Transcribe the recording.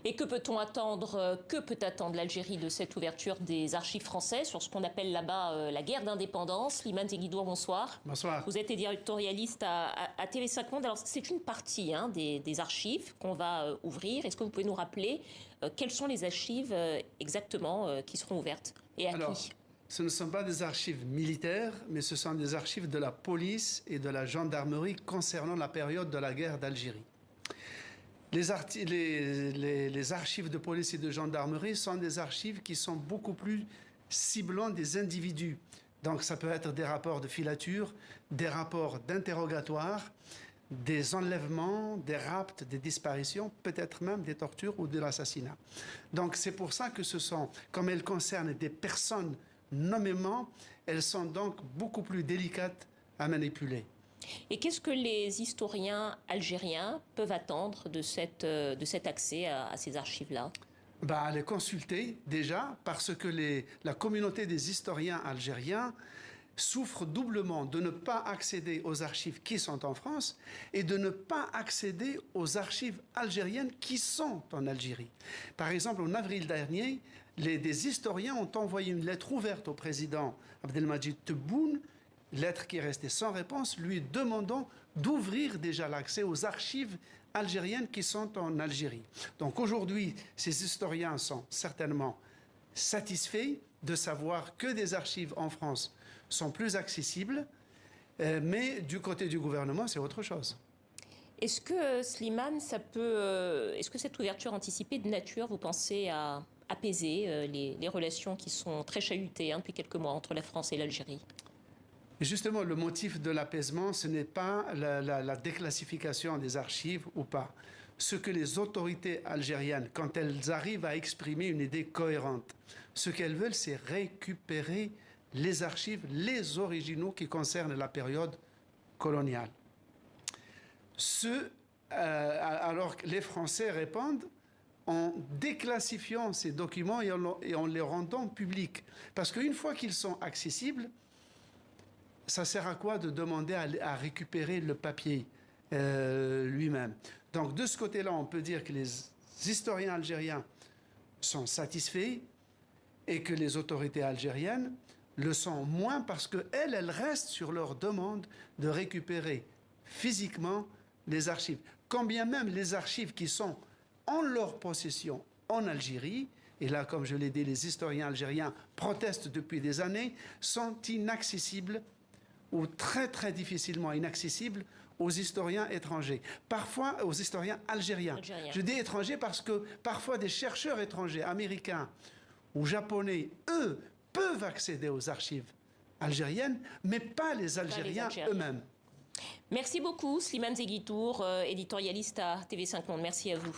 Et que peut-on attendre, que peut attendre l'Algérie de cette ouverture des archives françaises sur ce qu'on appelle là-bas la guerre d'indépendance? Slimane Zeguidour, bonsoir. Bonsoir. Vous êtes éditorialiste à TV5 Monde. Alors c'est une partie des archives qu'on va ouvrir. Est-ce que vous pouvez nous rappeler quelles sont les archives exactement qui seront ouvertes et à qui? Ce ne sont pas des archives militaires, mais ce sont des archives de la police et de la gendarmerie concernant la période de la guerre d'Algérie. Les archives de police et de gendarmerie sont des archives qui sont beaucoup plus ciblant des individus. Donc ça peut être des rapports de filature, des rapports d'interrogatoire, des enlèvements, des rapts, des disparitions, peut-être même des tortures ou de l'assassinat. Donc c'est pour ça que comme elles concernent des personnes nommément, elles sont donc beaucoup plus délicates à manipuler. Et qu'est-ce que les historiens algériens peuvent attendre de cet accès à ces archives-là? Les consulter déjà, parce que la communauté des historiens algériens souffre doublement de ne pas accéder aux archives qui sont en France et de ne pas accéder aux archives algériennes qui sont en Algérie. Par exemple, en avril dernier, des historiens ont envoyé une lettre ouverte au président Abdelmadjid Tebboune, lettre qui est restée sans réponse, lui demandant d'ouvrir déjà l'accès aux archives algériennes qui sont en Algérie. Donc aujourd'hui, ces historiens sont certainement satisfaits de savoir que des archives en France sont plus accessibles, mais du côté du gouvernement, c'est autre chose. Est-ce que, Slimane, est-ce que cette ouverture anticipée de nature, vous pensez, à apaiser les relations qui sont très chahutées depuis quelques mois entre la France et l'Algérie? Et justement, le motif de l'apaisement, ce n'est pas la déclassification des archives ou pas. Ce que les autorités algériennes, quand elles arrivent à exprimer une idée cohérente, ce qu'elles veulent, c'est récupérer les archives, les originaux qui concernent la période coloniale. Alors que les Français répondent en déclassifiant ces documents et en les rendant publics. Parce qu'une fois qu'ils sont accessibles, ça sert à quoi de demander à récupérer le papier lui-même? Donc de ce côté-là, on peut dire que les historiens algériens sont satisfaits et que les autorités algériennes le sont moins parce qu'elles restent sur leur demande de récupérer physiquement les archives. Quand bien même les archives qui sont en leur possession en Algérie, et là, comme je l'ai dit, les historiens algériens protestent depuis des années, sont inaccessibles ou très très difficilement inaccessibles aux historiens étrangers, parfois aux historiens algériens. Je dis étrangers parce que parfois des chercheurs étrangers, américains ou japonais, eux, peuvent accéder aux archives algériennes, mais pas les Algériens eux-mêmes. Merci beaucoup, Slimane Zeguidour, éditorialiste à TV5 Monde. Merci à vous.